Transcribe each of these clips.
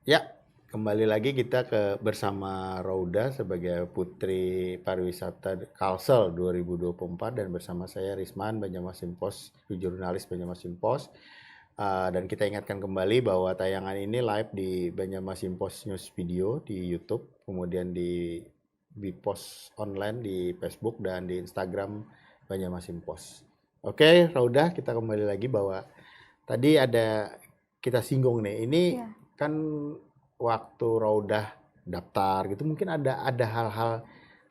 Ya, kembali lagi kita bersama Rauda sebagai Putri Pariwisata Kalsel 2024 dan bersama saya Risman Banjarmasin Post, jurnalis Banjarmasin Post. Dan kita ingatkan kembali bahwa tayangan ini live di Banjarmasin Post News Video di YouTube, kemudian di post online di Facebook dan di Instagram Banjarmasin Post. Oke, Rauda, kita kembali lagi bahwa tadi ada kita singgung nih, ini kan waktu Raudah daftar gitu mungkin ada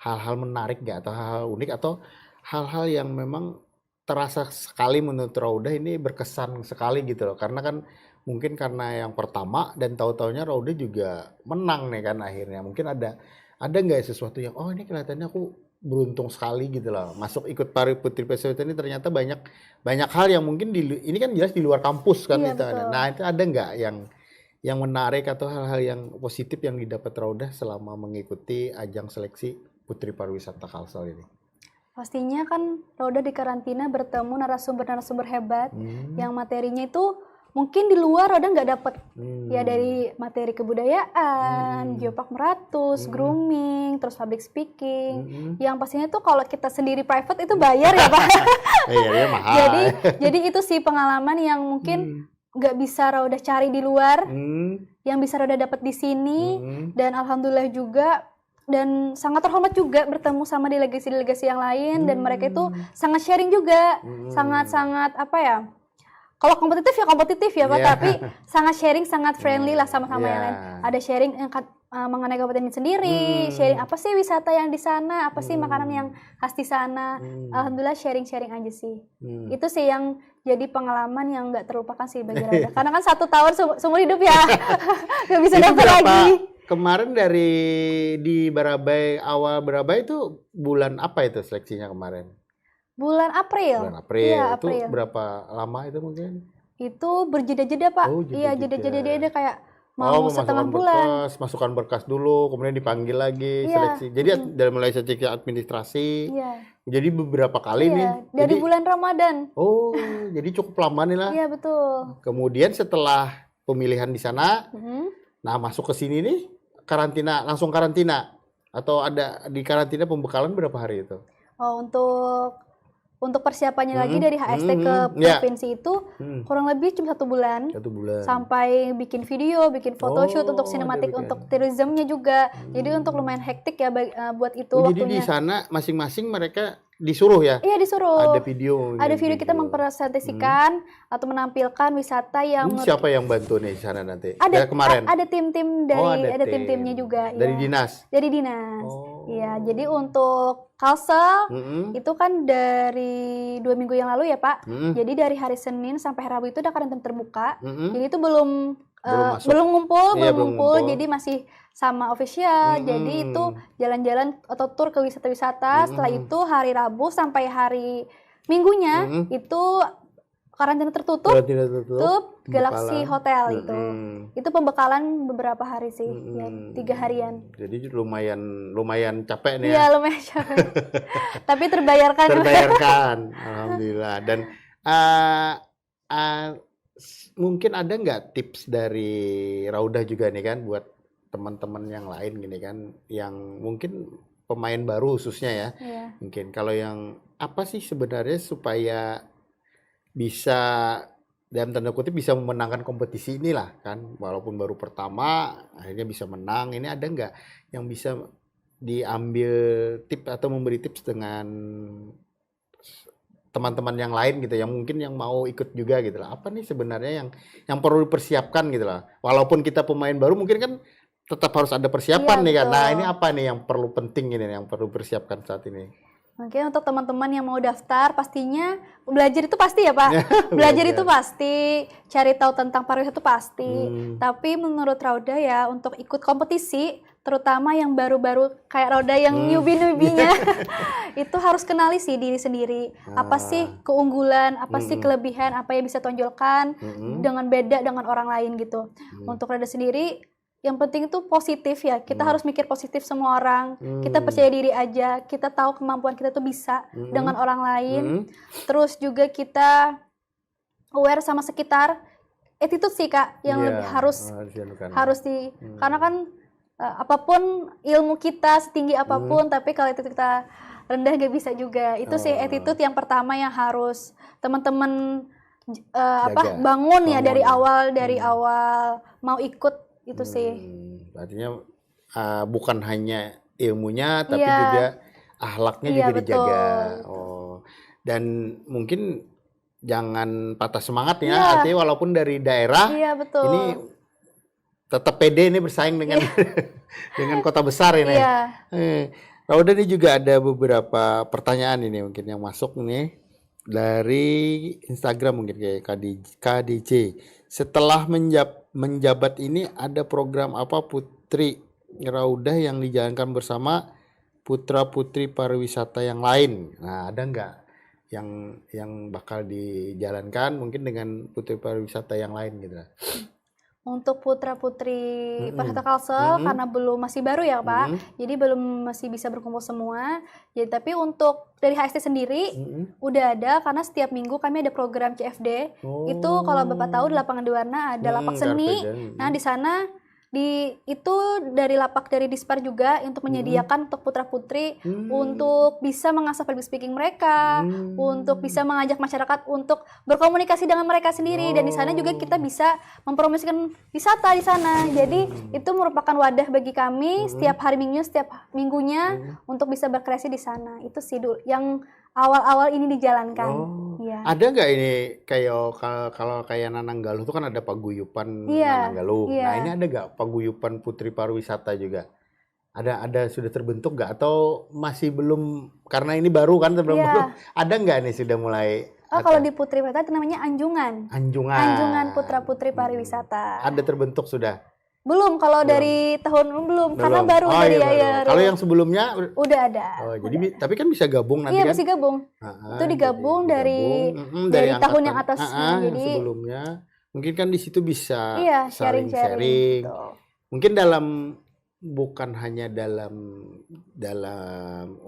hal-hal menarik nggak atau hal-hal unik atau hal-hal yang memang terasa sekali menurut Raudah ini berkesan sekali gitu loh, karena kan mungkin karena yang pertama dan tahu-taunya Raudah juga menang nih kan akhirnya. Mungkin ada nggak sesuatu yang oh ini kelihatannya aku beruntung sekali gitu loh masuk ikut Putri Pariwisata ini, ternyata banyak hal yang mungkin ini kan jelas di luar kampus kan itu ada. Nah itu ada nggak yang menarik atau hal-hal yang positif yang didapat Raudah selama mengikuti ajang seleksi Putri Pariwisata Kalsel ini? Pastinya kan Raudah di karantina bertemu narasumber-narasumber hebat yang materinya itu mungkin di luar Raudah nggak dapet. Ya dari materi kebudayaan, geopark meratus, grooming, terus public speaking. Yang pastinya tuh kalau kita sendiri private itu bayar ya Pak. Iya mahal. Jadi itu sih pengalaman yang mungkin nggak bisa Raudah cari di luar, yang bisa Raudah dapat di sini, dan alhamdulillah juga dan sangat terhormat juga bertemu sama delegasi-delegasi yang lain, dan mereka itu sangat sharing juga, sangat apa ya, kalau kompetitif ya Pak, tapi sangat sharing, sangat friendly lah sama-sama yang lain. Ada sharing mengenai kabupaten sendiri, sharing apa sih wisata yang di sana, apa sih makanan yang khas di sana. Alhamdulillah sharing aja sih. Itu sih yang jadi pengalaman yang nggak terlupakan sih bagi Raudah. Karena kan 1 tahun seumur hidup ya, nggak bisa dapat lagi. Kemarin di Barabai, awal Barabai itu bulan apa itu seleksinya kemarin? Bulan April. Bulan April. Iya, itu April. berapa lama itu mungkin? Itu berjeda-jeda Pak. Oh, iya, jeda-jeda kayak mau setengah bulan. Masukkan berkas dulu, kemudian dipanggil lagi seleksi. Jadi dari mulai seleksi administrasi. Jadi beberapa kali nih. Dari bulan Ramadan. Oh, jadi cukup lama nih lah. Iya, betul. Kemudian setelah pemilihan di sana, nah masuk ke sini nih, langsung karantina atau ada di karantina pembekalan berapa hari itu? Oh, untuk persiapannya lagi dari HST ke provinsi itu kurang lebih cuma 1 bulan. 1 bulan. Sampai bikin video, bikin photoshoot untuk sinematik, untuk tourismnya juga. Jadi untuk lumayan hektik ya buat itu waktunya. Jadi di sana masing-masing mereka disuruh ya? Iya, disuruh. Ada video. Ada video kita mempresentasikan atau menampilkan wisata yang. Siapa yang bantu nih di sana nanti? Ada kemarin. Ada tim-tim dari ada tim-timnya juga. Dari dinas. Dari dinas. Iya, jadi untuk Kalsel itu kan dari 2 minggu yang lalu ya Pak. Jadi dari hari Senin sampai Rabu itu udah karantina terbuka. Jadi itu belum ngumpul, jadi masih sama official. Jadi itu jalan-jalan atau tur ke wisata-wisata. Setelah itu hari Rabu sampai hari Minggunya itu karantina tertutup. Galaxy Hotel itu pembekalan beberapa hari sih, ya 3 harian. Jadi lumayan capek nih. Iya, lumayan capek. Tapi terbayarkan. Alhamdulillah. Dan mungkin ada nggak tips dari Raudah juga nih kan buat teman-teman yang lain gini kan, yang mungkin pemain baru khususnya ya. Mungkin kalau yang apa sih sebenarnya supaya bisa dalam tanda kutip bisa memenangkan kompetisi inilah kan, walaupun baru pertama akhirnya bisa menang. Ini ada nggak yang bisa diambil tips atau memberi tips dengan teman-teman yang lain gitu yang mungkin yang mau ikut juga gitu lah, apa nih sebenarnya yang perlu dipersiapkan gitu lah, walaupun kita pemain baru mungkin kan tetap harus ada persiapan nih kan. Nah ini apa nih yang perlu penting ini yang perlu persiapkan saat ini? Mungkin untuk teman-teman yang mau daftar pastinya belajar itu pasti ya Pak. Belajar itu pasti, cari tahu tentang pariwisata itu pasti. Tapi menurut Raudah ya untuk ikut kompetisi, terutama yang baru-baru kayak Raudah yang newbie-nya, itu harus kenali sih diri sendiri. Apa sih keunggulan, apa sih kelebihan, apa yang bisa tonjolkan dengan beda dengan orang lain gitu. Untuk Raudah sendiri, yang penting itu positif ya. Kita harus mikir positif semua orang. Kita percaya diri aja. Kita tahu kemampuan kita tuh bisa dengan orang lain. Terus juga kita aware sama sekitar. attitude sih Kak yang lebih harus karena kan apapun ilmu kita setinggi apapun, tapi kalau attitude kita rendah gak bisa juga. Itu sih attitude yang pertama yang harus teman-teman bangun ya dari awal mau ikut itu sih. Artinya bukan hanya ilmunya tapi juga akhlaknya juga dijaga. Dan mungkin jangan patah semangat ya. Artinya walaupun dari daerah ini tetap pede ini bersaing dengan dengan kota besar ini. Rauda, ini juga ada beberapa pertanyaan ini mungkin yang masuk nih dari Instagram mungkin kayak KDJ. Setelah menjabat ini ada program apa Putri Rauda yang dijalankan bersama putra-putri pariwisata yang lain? Nah, ada nggak yang bakal dijalankan mungkin dengan putri pariwisata yang lain gitu? Untuk putra-putri pariwisata Kalsel karena masih baru ya Pak, jadi belum masih bisa berkumpul semua. Jadi tapi untuk dari HST sendiri udah ada karena setiap minggu kami ada program CFD. Itu kalau Bapak tahu di lapangan Diwarna ada lapak seni. Nah di sana itu dari lapak dari Dispar juga untuk menyediakan untuk putra-putri untuk bisa mengasah public speaking mereka, untuk bisa mengajak masyarakat untuk berkomunikasi dengan mereka sendiri, dan di sana juga kita bisa mempromosikan wisata di sana. Jadi itu merupakan wadah bagi kami setiap minggunya untuk bisa berkreasi di sana. Itu sih dulu yang awal-awal ini dijalankan. Ada nggak ini kayak kalau kayak Nananggaluh itu kan ada paguyupan Nananggaluh. Nah ini ada nggak paguyupan putri pariwisata juga? Ada sudah terbentuk nggak atau masih belum karena ini baru kan belum? Ada nggak nih sudah mulai? Kalau di putri pariwisata itu namanya Anjungan Putra Putri Pariwisata. Ada terbentuk sudah? Belum, kalau dari tahun belum. Karena baru dari Yayaru. Kalau yang sebelumnya udah ada. Jadi tapi kan bisa gabung nanti kan? Iya, bisa gabung. Itu digabung dari tahun yang atasnya. Jadi sebelumnya mungkin kan di situ bisa sharing-sharing. Mungkin bukan hanya dalam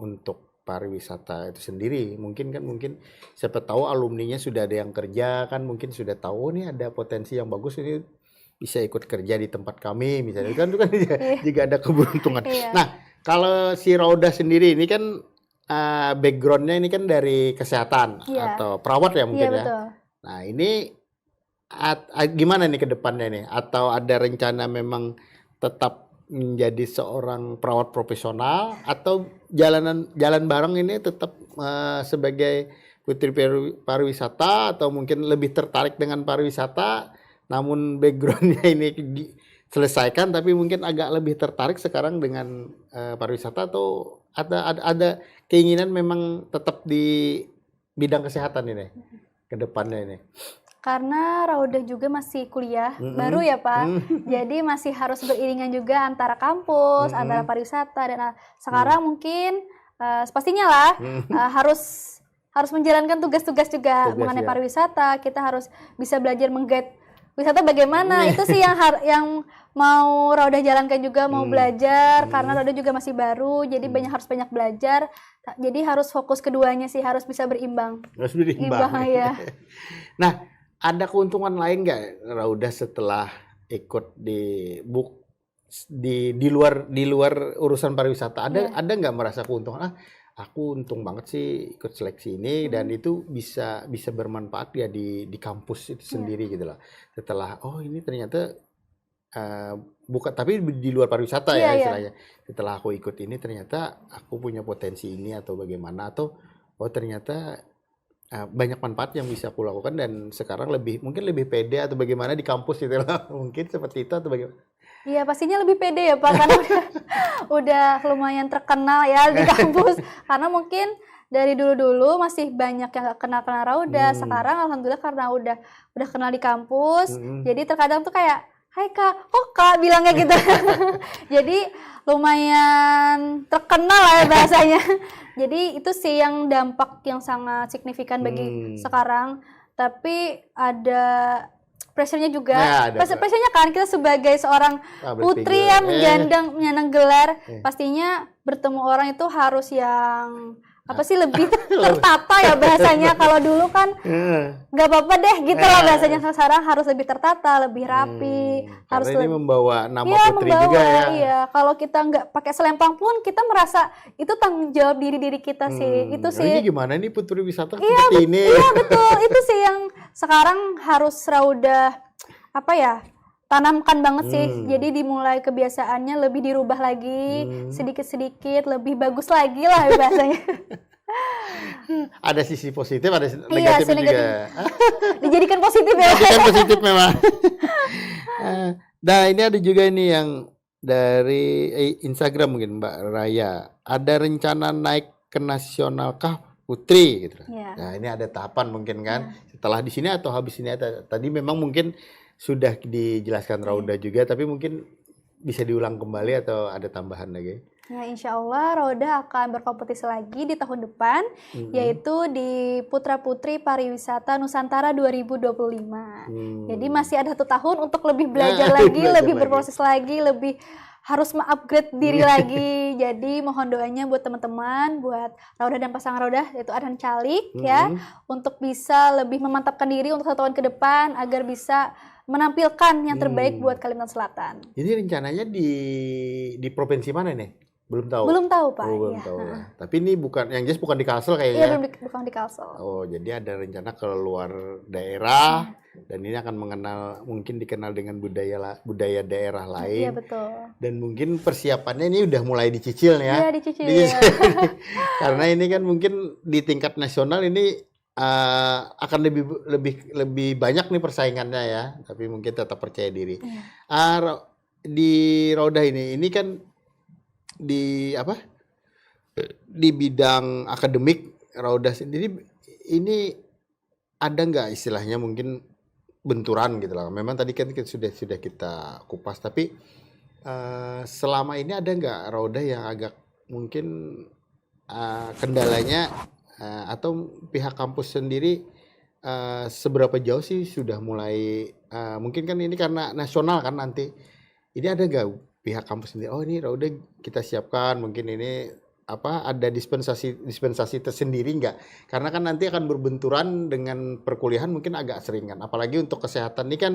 untuk pariwisata itu sendiri, mungkin siapa tahu alumninya sudah ada yang kerja kan, mungkin sudah tahu nih ada potensi yang bagus ini bisa ikut kerja di tempat kami misalnya, itu kan juga ada keberuntungan. Nah kalau si Rauda sendiri ini kan backgroundnya ini kan dari kesehatan atau perawat ya mungkin ya. Betul. Nah ini gimana nih ke depannya nih? Atau ada rencana memang tetap menjadi seorang perawat profesional atau jalan bareng ini tetap sebagai putri pariwisata, atau mungkin lebih tertarik dengan pariwisata namun backgroundnya ini diselesaikan tapi mungkin agak lebih tertarik sekarang dengan pariwisata, atau ada keinginan memang tetap di bidang kesehatan ini ke depannya ini? Karena Rauda juga masih kuliah baru ya Pak, jadi masih harus beriringan juga antara kampus, antara pariwisata, dan sekarang mungkin pastinya lah harus menjalankan tugas-tugas juga mengenai pariwisata. Kita harus bisa belajar meng-guide wisata bagaimana. Itu sih yang mau Rauda jalankan juga, mau belajar karena Rauda juga masih baru, jadi harus banyak belajar. Jadi harus fokus keduanya sih, harus bisa berimbang. Harus berimbang ya. Nah, ada keuntungan lain nggak Rauda setelah ikut di luar urusan pariwisata? Ada nggak merasa keuntungan? Aku untung banget sih ikut seleksi ini dan itu bisa bermanfaat ya di kampus itu sendiri gitu loh. Setelah ini ternyata bukan, tapi di luar pariwisata ya istilahnya. Setelah aku ikut ini ternyata aku punya potensi ini atau bagaimana, atau ternyata banyak manfaat yang bisa aku lakukan dan sekarang mungkin lebih pede atau bagaimana di kampus gitu loh. Mungkin seperti itu atau bagaimana? Iya, pastinya lebih pede ya Pak, karena udah lumayan terkenal ya di kampus. Karena mungkin dari dulu masih banyak yang gak kenal Rauda. Sekarang alhamdulillah karena udah kenal di kampus, jadi terkadang tuh kayak, "Hai Kak," "Oh Kak," bilangnya gitu. Jadi lumayan terkenal lah ya bahasanya. Jadi itu sih yang dampak yang sangat signifikan bagi sekarang. Tapi ada pressure-nya juga. Pressure-nya kan kita sebagai seorang putri yang menyandang gelar, pastinya bertemu orang itu harus yang apa sih lebih tertata ya bahasanya. Kalau dulu kan nggak apa-apa deh gitu lah bahasanya, sekarang harus lebih tertata, lebih rapi. Harus karena ini membawa nama putri membawa, juga ya. Iya, kalau kita nggak pakai selempang pun kita merasa itu tanggung jawab diri kita sih. Itu sih. Ini gimana nih putri wisata seperti ini? Iya betul, itu sih yang sekarang harus Rauda apa ya? Tanamkan banget sih. Jadi dimulai kebiasaannya lebih dirubah lagi, sedikit-sedikit lebih bagus lagi lah bahasanya. Ada sisi positif, ada negatifnya juga. Dijadikan positif ya. Dijadikan positif memang. Nah ini ada juga ini yang dari Instagram mungkin Mbak Raya. Ada rencana naik ke nasional kah Putri gitu. Ya. Nah ini ada tahapan mungkin kan. Setelah di sini atau habis ini tadi memang mungkin sudah dijelaskan Rauda juga, tapi mungkin bisa diulang kembali atau ada tambahan lagi? Ya, insya Allah Rauda akan berkompetisi lagi di tahun depan, yaitu di Putra Putri Pariwisata Nusantara 2025. Jadi masih ada 1 tahun untuk lebih belajar lagi, lebih berproses lagi, lebih harus mengupgrade diri lagi. Jadi mohon doanya buat teman-teman, buat Rauda dan pasangan Rauda, yaitu Adhan Calik ya, untuk bisa lebih memantapkan diri untuk 1 tahun ke depan agar bisa menampilkan yang terbaik buat Kalimantan Selatan. Ini rencananya di provinsi mana nih? Belum tahu. Belum tahu Pak. Belum tahu. Tapi ini bukan yang jelas bukan di Kalsel kayaknya. Iya, bukan di Kalsel. Oh, jadi ada rencana ke luar daerah dan ini akan mungkin dikenal dengan budaya daerah lain. Iya betul. Dan mungkin persiapannya ini udah mulai dicicil ya. Iya dicicil. Karena ini kan mungkin di tingkat nasional ini akan lebih banyak nih persaingannya ya, tapi mungkin tetap percaya diri. Di Rauda ini kan di bidang akademik Rauda sendiri ini ada nggak istilahnya mungkin benturan gitu lah. Memang tadi kan sudah kita kupas, tapi selama ini ada nggak Rauda yang agak mungkin kendalanya atau pihak kampus sendiri seberapa jauh sih sudah mulai mungkin kan ini karena nasional kan nanti ini ada nggak pihak kampus sendiri ini Rauda kita siapkan mungkin ini ada dispensasi tersendiri nggak, karena kan nanti akan berbenturan dengan perkuliahan mungkin agak sering kan, apalagi untuk kesehatan ini kan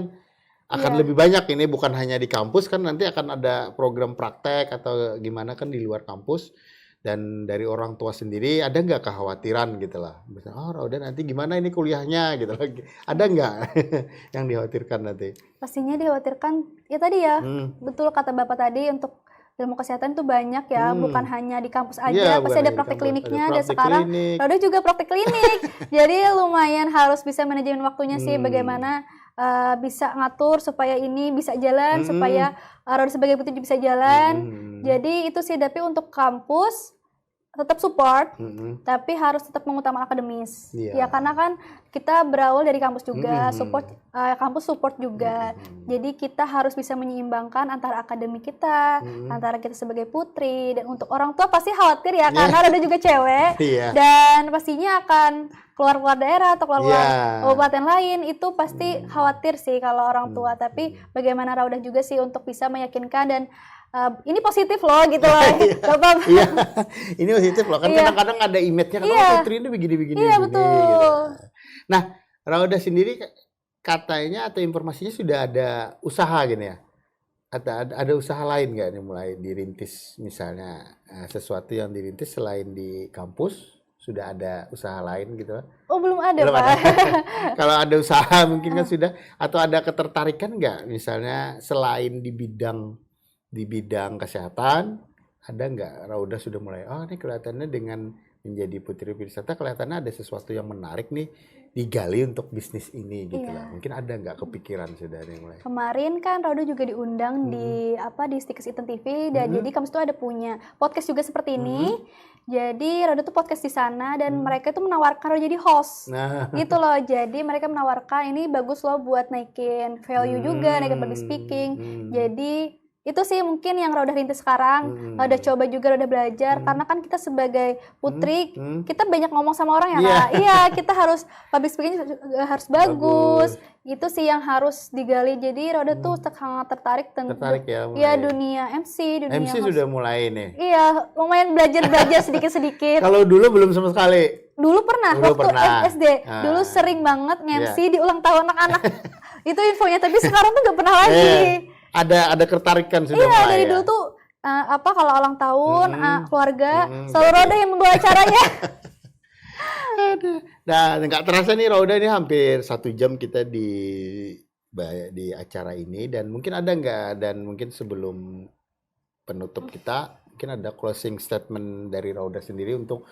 akan lebih banyak, ini bukan hanya di kampus kan, nanti akan ada program praktek atau gimana kan di luar kampus. Dan dari orang tua sendiri ada nggak kekhawatiran gitu lah, Rauda nanti gimana ini kuliahnya gitu lah, ada nggak yang dikhawatirkan nanti? Pastinya dikhawatirkan ya tadi ya, betul kata Bapak tadi, untuk ilmu kesehatan itu banyak ya, bukan hanya di kampus aja, pasti ada praktek kliniknya, dan sekarang Rauda juga praktek klinik, jadi lumayan harus bisa manajemen waktunya sih, bagaimana bisa ngatur supaya ini bisa jalan, supaya Rauda sebagai putri bisa jalan. Jadi itu sih, tapi untuk kampus tetap support, tapi harus tetap mengutamakan akademis. Ya karena kan kita berawal dari kampus juga, kampus support juga. Jadi kita harus bisa menyeimbangkan antara akademik kita, antara kita sebagai putri, dan untuk orang tua pasti khawatir ya, karena ada juga cewek, dan pastinya akan keluar daerah atau keluar kabupaten lain, itu pasti khawatir sih kalau orang tua. Tapi bagaimana Rauda juga sih untuk bisa meyakinkan dan ini positif loh gitu loh. Iya, ini positif loh. Kan kadang-kadang ada image-nya kan putri ini begini-begini. Iya betul. Gitu. Nah, Rauda sendiri katanya atau informasinya sudah ada usaha gini ya? Ada usaha lain nggak nih mulai dirintis, misalnya sesuatu yang dirintis selain di kampus? Sudah ada usaha lain gitu? Oh belum ada belum Pak. Ada. Kalau ada usaha mungkin kan sudah, atau ada ketertarikan nggak misalnya selain di bidang kesehatan, ada nggak Rauda sudah mulai ini kelihatannya dengan menjadi putri wisata kelihatannya ada sesuatu yang menarik nih digali untuk bisnis ini gitu lah. Mungkin ada nggak kepikiran sudah mulai? Kemarin kan Rauda juga diundang di Stikers Iten TV, dan jadi kamu tuh ada punya podcast juga seperti ini. Jadi Rauda tuh podcast di sana, dan mereka tuh menawarkan Rauda jadi host. Gitu loh. Jadi mereka menawarkan ini bagus loh buat naikin value juga, naikin public speaking. Jadi Itu sih mungkin yang Raudah rintis sekarang. Raudah coba juga, Raudah belajar. Karena kan kita sebagai putri, kita banyak ngomong sama orang ya, Kak. Iya, kita harus public speaking harus bagus. Itu sih yang harus digali. Jadi Raudah tuh sangat tertarik ya dunia MC, dunia MC sudah mulai nih. Iya, lumayan belajar sedikit-sedikit. Kalau dulu belum sama sekali. Dulu pernah waktu SD. Dulu sering banget nge-MC di ulang tahun anak-anak. Itu infonya, tapi sekarang tuh nggak pernah lagi. Ada ketertarikan sudah mulai. Iya, dari dulu tuh kalau ulang tahun keluarga selalu Raudah yang membawa acaranya. Nah, nggak terasa nih Raudah ini hampir 1 jam kita di acara ini, dan mungkin ada nggak, dan mungkin sebelum penutup kita mungkin ada closing statement dari Raudah sendiri untuk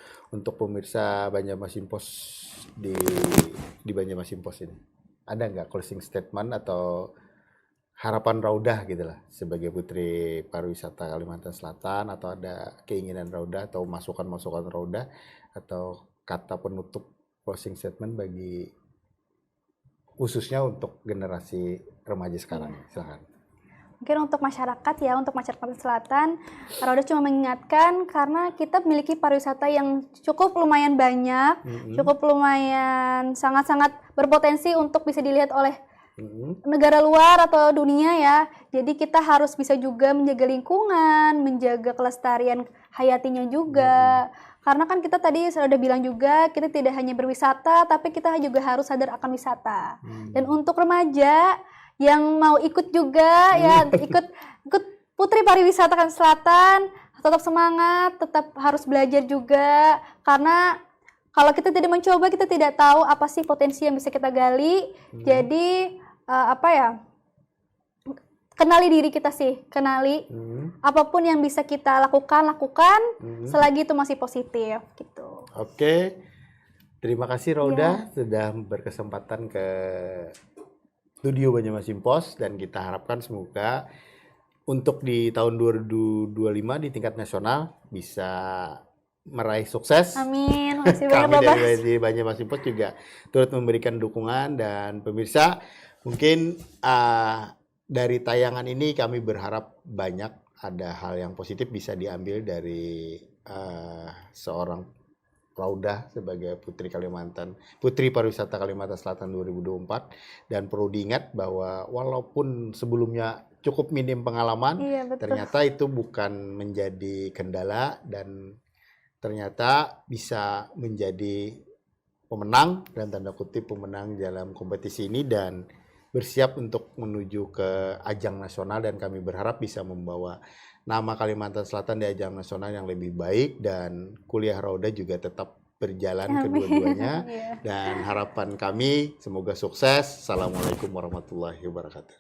pemirsa Banjarmasin Post di Banjarmasin Post ini. Ada nggak closing statement atau harapan Raudah gitu lah sebagai putri pariwisata Kalimantan Selatan, atau ada keinginan Raudah atau masukan-masukan Raudah atau kata penutup closing statement bagi khususnya untuk generasi remaja sekarang? Silakan. Mungkin untuk masyarakat ya, untuk masyarakat Selatan, Raudah cuma mengingatkan karena kita memiliki pariwisata yang cukup lumayan banyak, cukup lumayan sangat-sangat berpotensi untuk bisa dilihat oleh negara luar atau dunia ya. Jadi kita harus bisa juga menjaga lingkungan, menjaga kelestarian hayatinya juga. Karena kan kita tadi sudah bilang juga, kita tidak hanya berwisata, tapi kita juga harus sadar akan wisata. Dan untuk remaja yang mau ikut juga ya, ikut Putri Pariwisata Kalimantan Selatan, tetap semangat, tetap harus belajar juga. Karena kalau kita tidak mencoba, kita tidak tahu apa sih potensi yang bisa kita gali. Jadi kenali diri kita sih, apapun yang bisa kita lakukan, selagi itu masih positif gitu. Oke, terima kasih Raudah sudah berkesempatan ke studio Banjarmasin Post, dan kita harapkan semoga untuk di tahun 2025 di tingkat nasional bisa meraih sukses. Amin. Makasih banyak Kami Bapak. dari Banjarmasin Post juga turut memberikan dukungan, dan pemirsa mungkin dari tayangan ini kami berharap banyak ada hal yang positif bisa diambil dari seorang Raudah sebagai Putri Pariwisata Kalimantan Selatan 2024. Dan perlu diingat bahwa walaupun sebelumnya cukup minim pengalaman, ternyata itu bukan menjadi kendala, dan ternyata bisa menjadi pemenang, dan tanda kutip pemenang dalam kompetisi ini, dan bersiap untuk menuju ke ajang nasional. Dan kami berharap bisa membawa nama Kalimantan Selatan di ajang nasional yang lebih baik, dan kuliah Raudah juga tetap berjalan kedua-duanya. Dan harapan kami semoga sukses. Assalamualaikum warahmatullahi wabarakatuh.